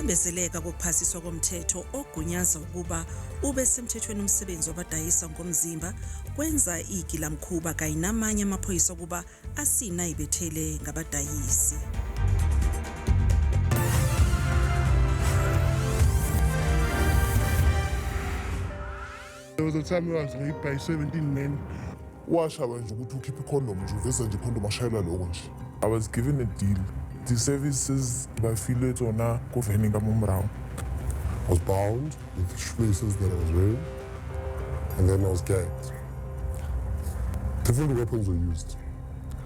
Ukubambezeleka kokuphasiswa komthetho ogunyaza ukuba ube semthethweni umsebenzi wabadayisa ngomzimba kwenza igilamkhuba kanye namanye amaphoyisa ukuba asina ibethele ngabadayisi. There was a time I was raped by 17 men. Washawa nje ukuthi ukhiphe condom nje uveza nje condom ashayela lokho nje. I was given a deal. The services bafile tsona ko veneng ka momrao. I was bound with shoelaces that I was wearing, and then I was gagged. Different weapons were used.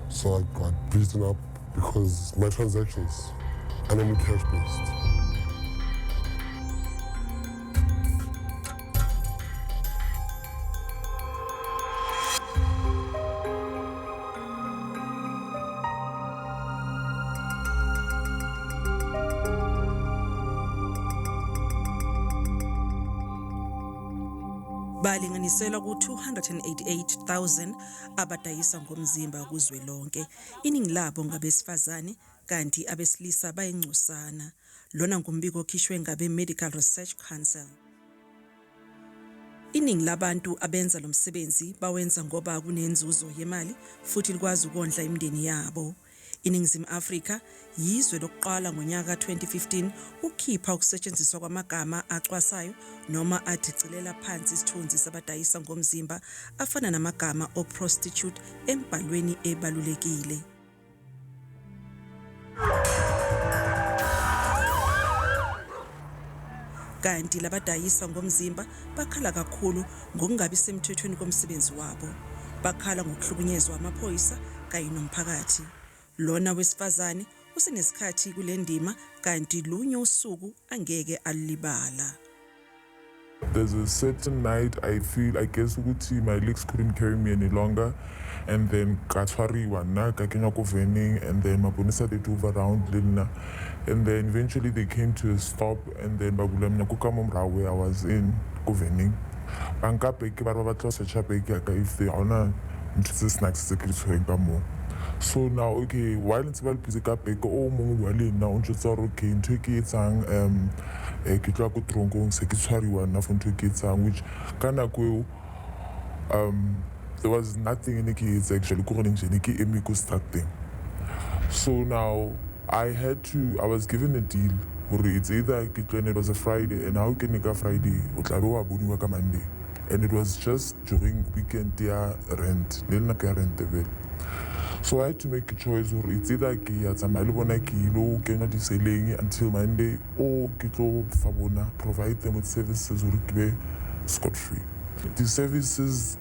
So I got beaten up because my transactions are normally cash-based. Balinganiselwa ku-288,000 abadayisa ngomzimba kuzwelonke. Iningi labo ngabesifazane kanti abesilisa bayingcosana. Lona ngumbiko okhishwe ngabe Medical Research Council. Iningi labantu abenza lo msebenzi bawenza ngoba kunenzuzo yemali futhi likwazi ukondla imindeni yabo. INingizimu Afrika yizwe lokuqala ngonyaka 2015 ukukhipha ukusetshenziswa kwamagama acwasayo noma adicilela phansi isithunzi sabadayisa ngomzimba afana namagama o-prostitute embhalweni ebalulekile. Kanti labadayisa ngomzimba bakhala kakhulu ngokungabi semthethweni komsebenzi wabo. Bakhala ngokuhlukunyezwa amaphoyisa kanye nomphakathi. Lona wesifazane usenesikhathi kule ndima kanti lunye usuku angeke alibala. There's a certain night I guess ukuthi my legs couldn't carry me any longer, and then katshwariwa na ka kenya ko veneng, and then maponisa they drove around lena, and then eventually they came to a stop, and then babula mina ko ka momrao where I was in ko veneng banka peke ba batla search peke ka if they honor ntse snacks se ke tshweng ka mo. So now, okay, while it's well busy ka peke o mongwe wa lena o ntse okay ntwe ke etsang ke tla go tronkong se ke tshwariwa na for ntwe ke etsang, which kana go there was nothing in it actually going to starting. So now I was given a deal where it's either it was a Friday and how can you Friday or Monday, and it was just during weekend rent. So I had to make a choice, or it's either until Monday or provide them with services or scot-free. The services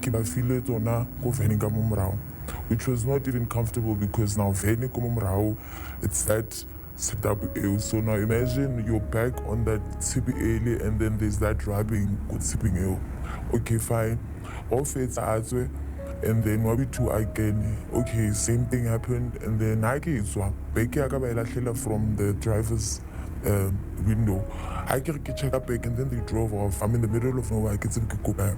which was not even comfortable because now it's that set up. So now imagine you're back on that CPA and then there's that rubbing with sipping. Okay, fine. Off it's and then maybe two again. Okay, same thing happened, and then I get from the driver's window. I can check up back, and then they drove off. I'm in the middle of nowhere. I can go back.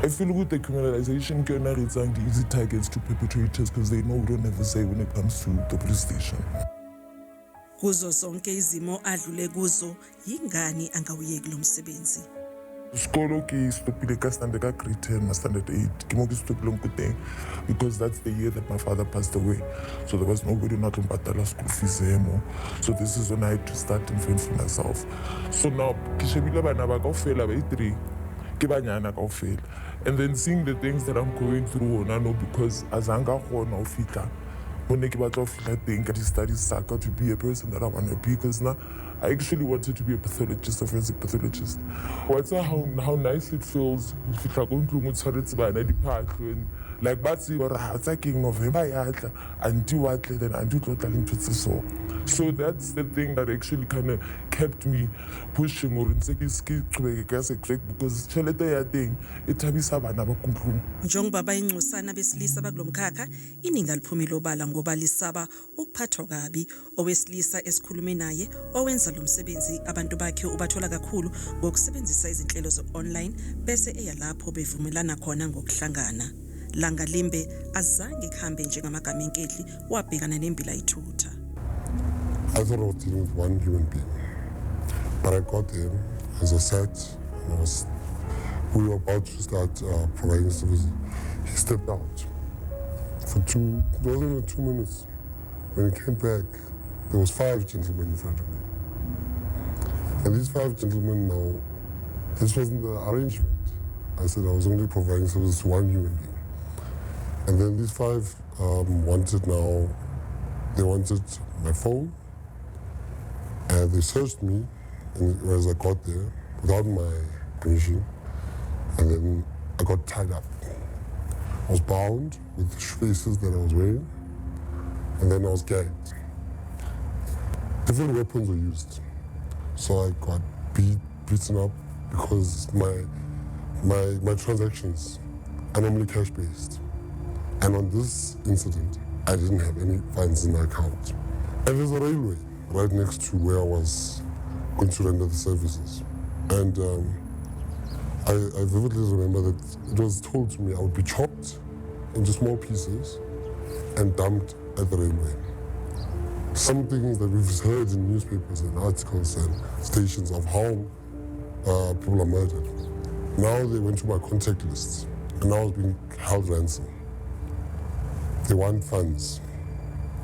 I feel with the criminalization, can resign the easy targets to perpetrators because they know we don't have a say when it comes to the police station. Kuzo zonke izimo adlule kuzo yingani angawuyeki lo msebenzi. Skolo ke stopile ka standard ka grade 10 na standard 8 ke mo ke stopile nkuteng because that's the year that my father passed away, so there was nobody not to patala school fees anymore. So this is when I had to start investing for myself. So now ke shebile bana ba kaofela ba 3 ke banyana kaofela, and then seeing the things that I'm going through ona no because azanga gona o fitla when I studies to be a person that I want to be, because now I actually wanted to be a pathologist, a forensic pathologist. What's how nice it feels if you're going to like batsi or attacking November so that's the thing that actually kind of kept me pushing or because thing it njengoba bayingcosana besilisa bakulomkhakha iningi aliphumile obala ngoba lisaba ukuphathwa kabi owesilisa esikhulume naye owenza lo msebenzi abantu bakhe ubathola kakhulu ngokusebenzisa izinhlelo ze-online bese eyalapho bevumelana khona ngokuhlangana. Langalimbe azange kuhambe njengamagama enketli wabhekana nembila ithutha. I thought I was dealing with one human being. But I got there, as I sat, and we were about to start providing services. He stepped out. It wasn't even 2 minutes. When he came back, there was 5 gentlemen in front of me. And these 5 gentlemen now, this wasn't the arrangement. I said I was only providing services to one human being. And then these 5 wanted my phone, and they searched me as I got there without my permission, and then I got tied up. I was bound with the shoelaces that I was wearing, and then I was gagged. Different weapons were used, so I got beaten up because my transactions are normally cash-based, and on this incident, I didn't have any funds in my account. And there's a railway right next to where I was going to render the services. And I vividly remember that it was told to me I would be chopped into small pieces and dumped at the railway. Some things that we've heard in newspapers and articles and stations of how people are murdered. Now they went to my contact lists, and now I was being held ransom. They want funds,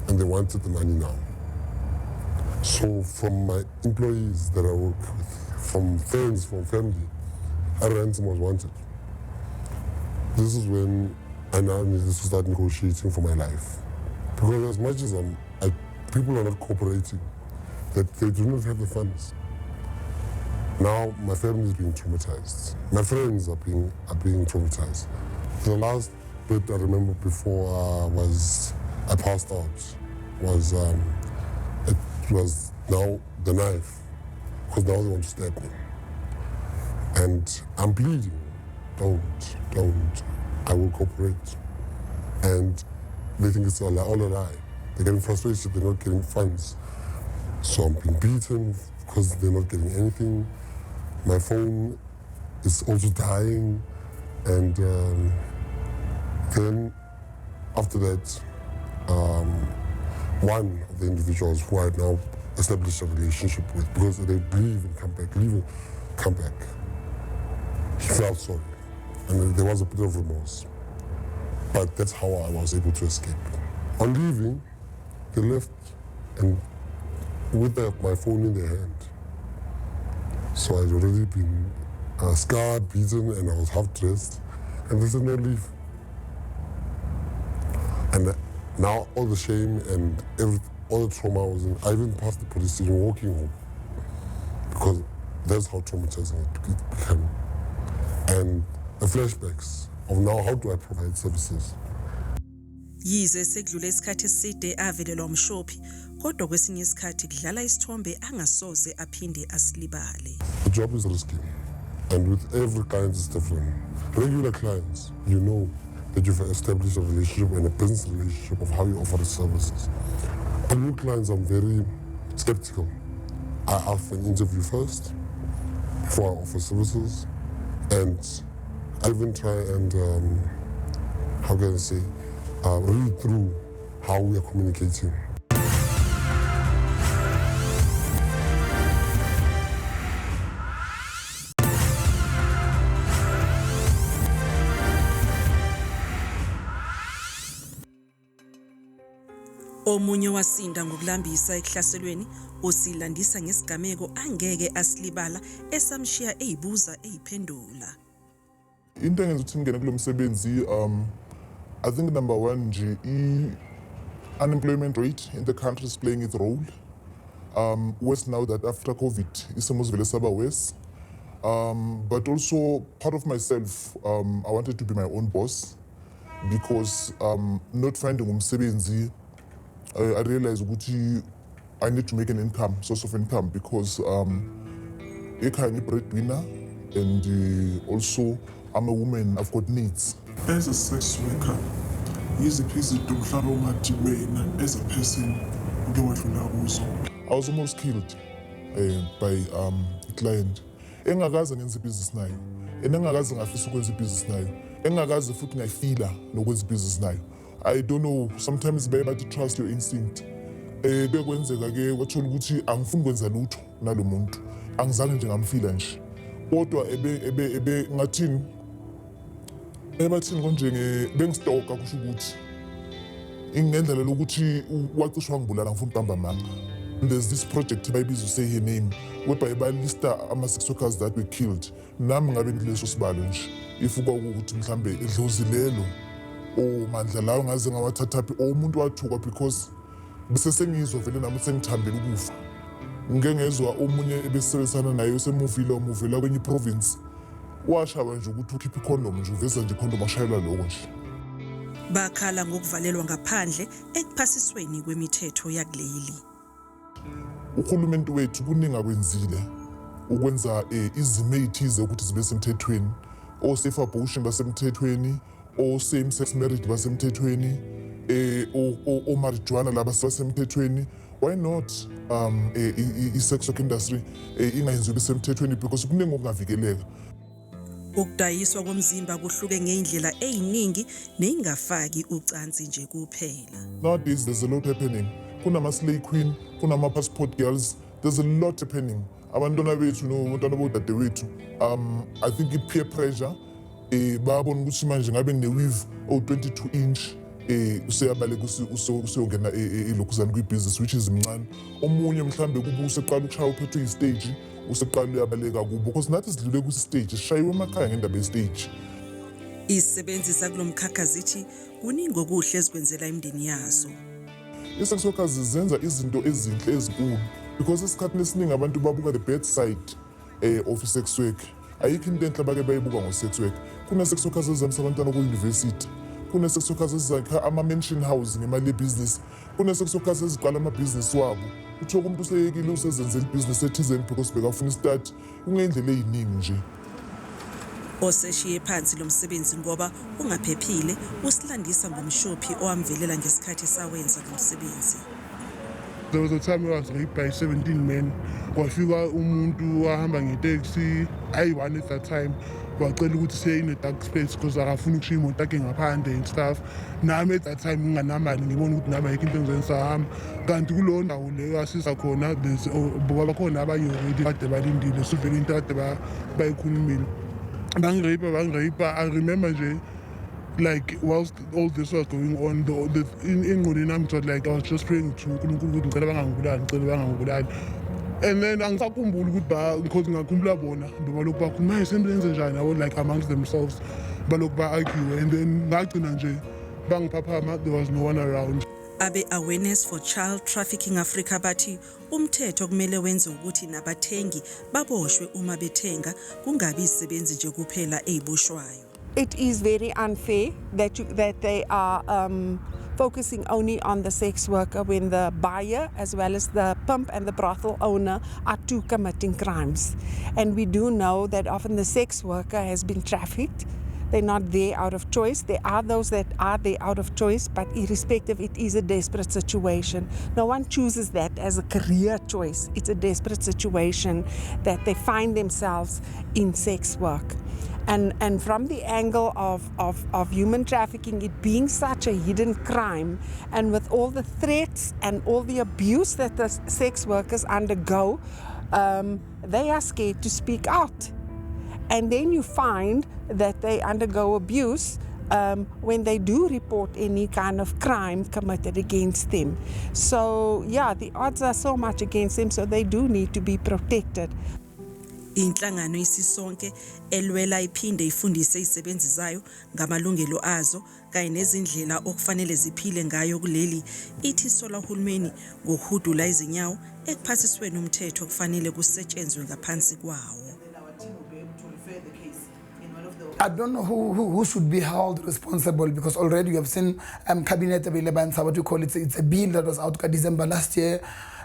and they wanted the money now. So from my employees that I work with, from friends, from family, a ransom was wanted. This is when I now needed to start negotiating for my life. Because as much as people are not cooperating, that they do not have the funds. Now my family is being traumatized. My friends are being traumatized. The last bit I remember before I passed out was it was now the knife, because now they want to stab me. And I'm bleeding. Don't. I will cooperate. And they think it's all a lie. They're getting frustrated, they're not getting funds. So I'm being beaten because they're not getting anything. My phone is also dying. And then after that, one of the individuals who I had now established a relationship with, because they believe in come back, he felt sorry. And there was a bit of remorse. But that's how I was able to escape. On leaving, they left and with my phone in their hand. So I'd already been scarred, beaten, and I was half dressed. And they said, no, leave. And now all the shame and all the trauma I was in, I even passed the police station walking home. Because that's how traumatizing it became. And the flashbacks of now, how do I provide services? Yize sekudlule isikhathi eside avelelwa umshophi, kodwa kwesinye isikhathi kudlala isithombe angasoze aphinde asilibale. The job is risky, and with every client is different. Regular clients, you know that you've established a relationship and a business relationship of how you offer the services. But new clients, I'm very skeptical. I ask for an interview first before I offer services, and I even try and, read through how we are communicating. Omunye wasinda ngokulambisa ehlaselweni, osilandisa ngesigameko angeke asilibala esamshiya eyibuza eyiphendula. Into engenza ukuthi ngene kulo msebenzi, I think number one nje, unemployment rate in the country is playing its role. Worse now that after COVID, isimo sivele saba worse. But also part of myself, I wanted to be my own boss, because not finding umsebenzi, I realized ukuthi I need to make an income, source of income, because ekhaya ngi-breadwinner, and also I'm a woman, I've got needs. As a sex worker, yiziphi izinto mhlawumbe ongathi wena as a person uke wadlula kuzo? I was almost killed by a client engakaze ngenze business nayo, engakaze ngafisa ukwenza business nayo. engakaze futhi ngayifila nokwenza business nayo. I don't know, sometimes bathi trust your instinct. Bekwenzeka ke kwathola ukuthi angifuni kwenza lutho nalo muntu, angizange nje ngamfila nje, kodwa ebe ngathini ebathini konje bengistoka kusho ukuthi ingendlela lokuthi wacishwa ngibulala ngifuna uqamba manga. There's this project bayibiza say her name whereby balista ama-sex workers that were killed. Nami ngabe ngileso sibalo nje ifuka ukuthi mhlambe idlozi lelo o mandla lawo ngaze ngawathathaphi o umuntu wathuka because bese sengizwa vele nami sengithambela ukufa. Ngeke ngezwa omunye ebesebenzisana naye osemuvile umuvela kwenye province washaba nje ukuthi ukhipha icondom nje uveza nje icondom ashayela lokho nje. Bakhala ngokuvalelwa ngaphandle ekuphasisweni kwemithetho yakuleli. Uhulumeni wethu kuningi akwenzile ukwenza izimo ezithize ukuthi zibe semthethweni, o safe abortion basemthethweni, o same sex marriage basemthethweni, o marijuana laba basemthethweni. Why not i-sex work industry ingayenziwa semthethweni because kuningi okungavikeleka. Ukudayiswa komzimba kuhluke ngeindlela eziningi nengafaki ucansi nje kuphela. Nowadays there's a lot happening. Kunama-slay queen, kunama-passport girls, there's a lot happening. Abantwana bethu abantwana bodade wethu, I think i-peer pressure babona ukuthi manje ngabe ngine-weave 22 inch useyabaleka useyongena ilokhuzana kwi-business which is mncane. Omunye mhlambe kuba useqala ukushaya uphethwe i-stage useqala uyabaleka kubo because nathi sidlule kwi-stage sishayiwe emakhaya ngendaba ye-stage. Isebenzisa kulomkhakha zithi kuningi okuhle ezikwenzela imindeni yazo. I-sex workers zenza izinto ezinhle ezinkulu because esikhathini esiningi abantu babuka the bad side of sex work. Ayikho into enhle bake bayibuka ngo-sex work. Kuna-sex workers ezihambisa abantwana ku-university, kuna-sex workers ezakha ama-mansion house ngemali ye-business, kuna-sex workers eziqala amabhizinisi wabo. Uthola umuntu useyekile usezenzela ibhizinisi ethizeni because bekafuna istart kungendlela eziningi nje. Oseshiye phansi lo msebenzi ngoba ungaphephile usilandisa ngomshophi owamvelela ngesikhathi sawenza lo msebenzi. There was a time I was raped by 17 men. Kwafika umuntu wahamba ngeteksi ayi-1 at that time wacela ukuthi siye in a dark space because akafuna ukushiya imoto yakhe ngaphandle and stuff. Nami at that time nginganamali ngibona ukuthi nami ayikho into engisahamba kanti kulowo ndawo leyo asiza khona bakhona abanye already kade balindile sivele into kade bayikhulumile. Bangirape. I remember nje like whilst all this was going on, ingqondweni nami thought like I was just praying to uNkulunkulu ukuthi ngicela bangangibulali. And then angisakhumbuli ukuthi because ngakhumbula bona balokhu bakhuluma senze njani yabo like amongst themselves balokhu ba-argue and then ngagcina nje bangiphaphama, there was no one around. Abe-Awareness for Child Trafficking Africa bathi umthetho kumele wenze ukuthi nabathengi baboshwe uma bethenga kungabi isebenzi nje kuphela eziboshwayo. It is very unfair that they are focusing only on the sex worker when the buyer as well as the pimp and the brothel owner are two committing crimes. And we do know that often the sex worker has been trafficked. They're not there out of choice. There are those that are there out of choice, but irrespective, it is a desperate situation. No one chooses that as a career choice. It's a desperate situation that they find themselves in sex work. And from the angle of human trafficking, it being such a hidden crime, and with all the threats and all the abuse that the sex workers undergo, they are scared to speak out. And then you find that they undergo abuse when they do report any kind of crime committed against them. So yeah, the odds are so much against them, so they do need to be protected. Inhlangano isisonke elwela iphinde ifundise izisebenzi zayo ngamalungelo azo kanye nezindlela okufanele ziphile ngayo kuleli ithi sola uhulumeni ngokuhudula izinyawo ekuphasisweni umthetho kufanele kusetshenzwe ngaphansi kwawo. I don't know who should be held responsible because already we have seen cabinet available and what you call it, it's a bill that was out December last year.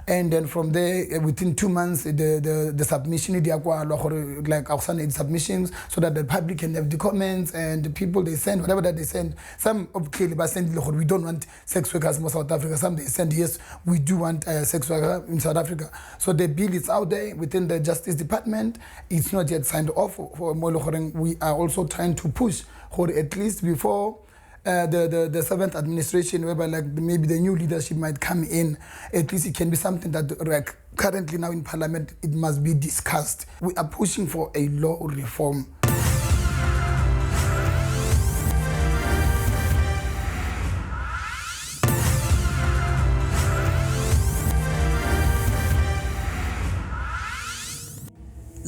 And then from there, within 2 months, the submission, like our submissions, so that the public can have the comments and the people they send, whatever that they send. Some clearly send, we don't want sex workers in South Africa. Some they send, yes, we do want sex workers in South Africa. So the bill is out there within the Justice Department. It's not yet signed off for Molokhoreng. We are also trying to push or at least before the seventh administration, whereby like maybe the new leadership might come in, at least it can be something that like currently now in Parliament, it must be discussed. We are pushing for a law reform.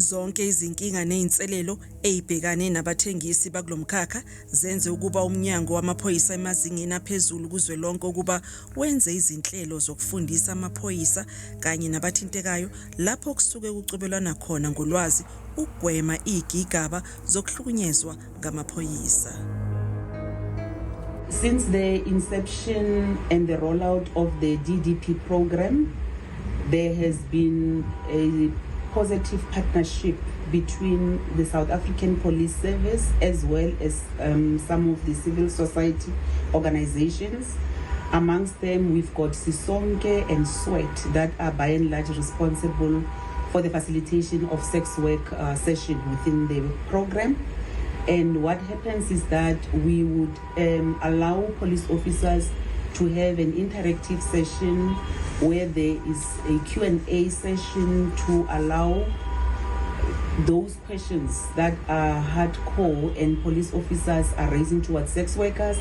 Zonke izinkinga nezinselelo ezibhekane nabathengisi bakulomkhakha zenze ukuba umnyango wamaphoyisa emazingeni aphezulu kuzwelonke ukuba wenze izinhlelo zokufundisa amaphoyisa kanye nabathintekayo lapho kusuke kucobelwana khona ngolwazi ukugwema igigaba zokuhlukunyezwa ngamaphoyisa. Since the inception and the rollout of the DDP program, there has been a positive partnership between the South African Police Service as well as some of the civil society organizations. Amongst them, we've got Sisonke and Sweat that are by and large responsible for the facilitation of sex work session within the program. And what happens is that we would allow police officers to have an interactive session where there is a Q&A session to allow those questions that are hardcore and police officers are raising towards sex workers,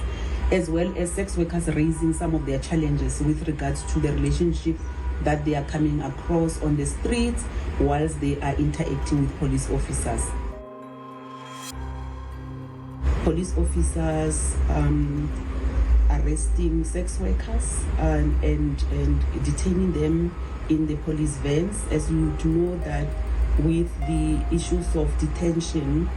as well as sex workers raising some of their challenges with regards to the relationship that they are coming across on the streets whilst they are interacting with police officers. Police officers arresting sex workers and detaining them in the police vans. As you would know that with the issues of detention,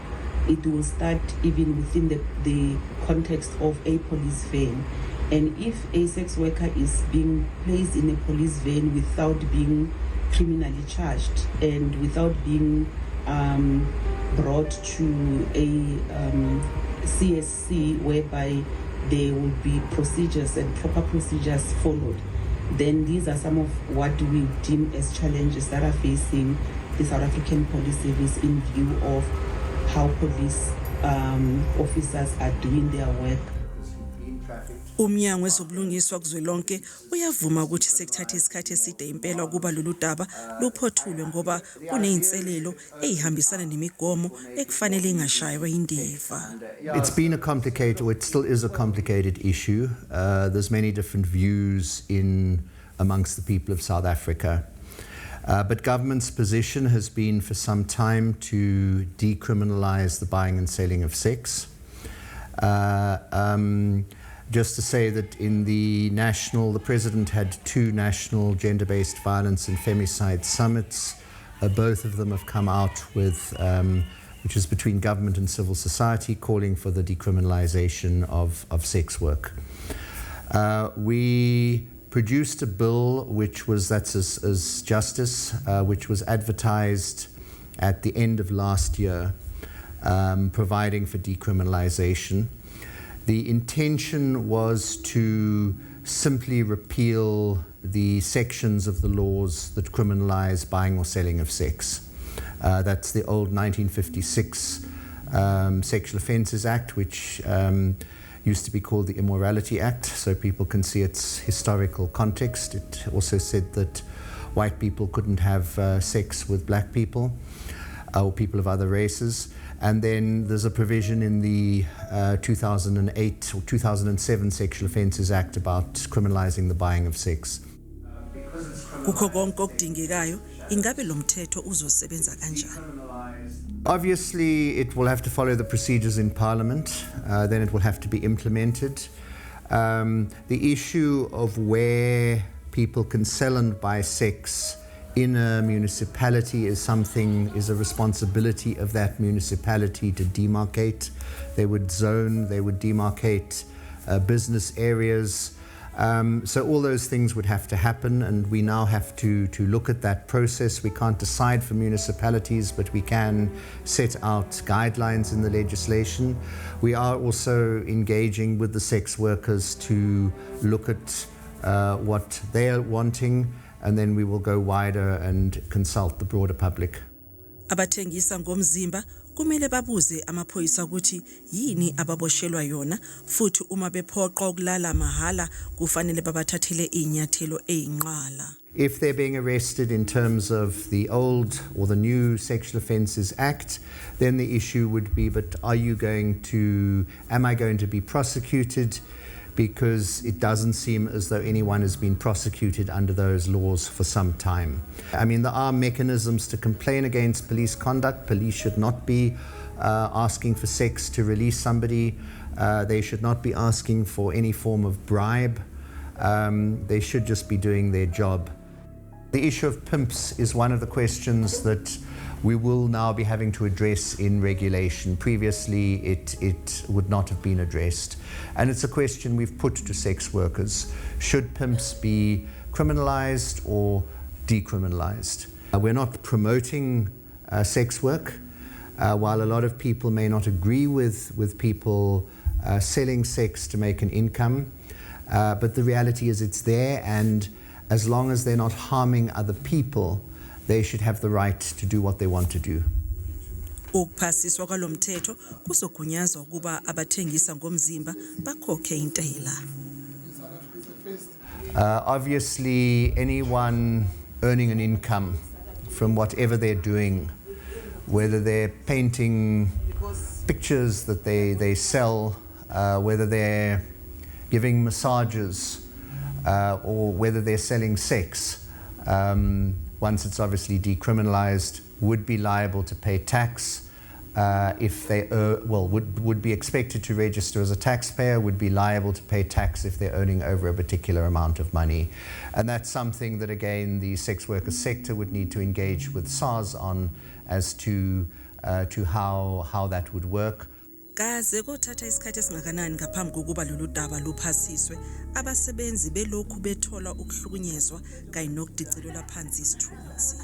it will start even within the context of a police van. And if a sex worker is being placed in a police van without being criminally charged and without being brought to a CSC whereby there will be procedures and proper procedures followed, then these are some of what we deem as challenges that are facing the South African Police Service in view of how police officers are doing their work. Umnyango wezobulungiswa kuzwelonke uyavuma ukuthi sekuthatha isikhathi eside impela ukuba lolu daba luphothulwe ngoba kuneyinselelo ezihambisana nemigomo ekufanele ingashaywa indiva. It's been a complicated, or it still is a complicated issue. There's many different views amongst the people of South Africa. But government's position has been for some time to decriminalize the buying and selling of sex. Just to say that the president had 2 national gender-based violence and femicide summits. Both of them have come out with, which is between government and civil society, calling for the decriminalization of sex work. We produced a bill that's as justice, which was advertised at the end of last year, providing for decriminalization. The intention was to simply repeal the sections of the laws that criminalize buying or selling of sex. That's the old 1956 Sexual Offences Act, which used to be called the Immorality Act, so people can see its historical context. It also said that white people couldn't have sex with black people or people of other races. And then there's a provision in the 2008 or 2007 Sexual Offences Act about criminalizing the buying of sex. Kukho konke okudingekayo, ingabe lo mthetho uzosebenza kanjani? Obviously, it will have to follow the procedures in Parliament. Then it will have to be implemented. The issue of where people can sell and buy sex in a municipality is a responsibility of that municipality to demarcate. They would zone, they would demarcate business areas. So all those things would have to happen, and we now have to look at that process. We can't decide for municipalities, but we can set out guidelines in the legislation. We are also engaging with the sex workers to look at what they are wanting, and then we will go wider and consult the broader public. Abathengisa ngomzimba kumele babuze amaphoyisa ukuthi yini ababoshelwa yona futhi uma bephoqa ukulala mahala kufanele babathathele inyathelo eyinqala. If they're being arrested in terms of the old or the new Sexual Offences Act, then the issue would be, but am I going to be prosecuted? Because it doesn't seem as though anyone has been prosecuted under those laws for some time. I mean, there are mechanisms to complain against police conduct. Police should not be asking for sex to release somebody. They should not be asking for any form of bribe. They should just be doing their job. The issue of pimps is one of the questions that we will now be having to address in regulation. Previously, it would not have been addressed. And it's a question we've put to sex workers. Should pimps be criminalized or decriminalized? We're not promoting sex work. While a lot of people may not agree with people selling sex to make an income, but the reality is it's there, and as long as they're not harming other people, they should have the right to do what they want to do. Ukuphasiswa kwalomthetho kuzogunyazwa ukuba abathengisa ngomzimba bakhokhe intela. Obviously, anyone earning an income from whatever they're doing, whether they're painting pictures that they sell, whether they're giving massages, or whether they're selling sex, once it's obviously decriminalized, would be liable to pay tax. If they would be expected to register as a taxpayer, would be liable to pay tax if they're earning over a particular amount of money. And that's something that, again, the sex worker sector would need to engage with SARS on as to how that would work. Kaze kothatha isikhathi esingakanani ngaphambi kokuba lolu daba luphasiswe, abasebenzi belokhu bethola ukuhlukunyezwa kanye nokudicilelwa phansi isithunzi.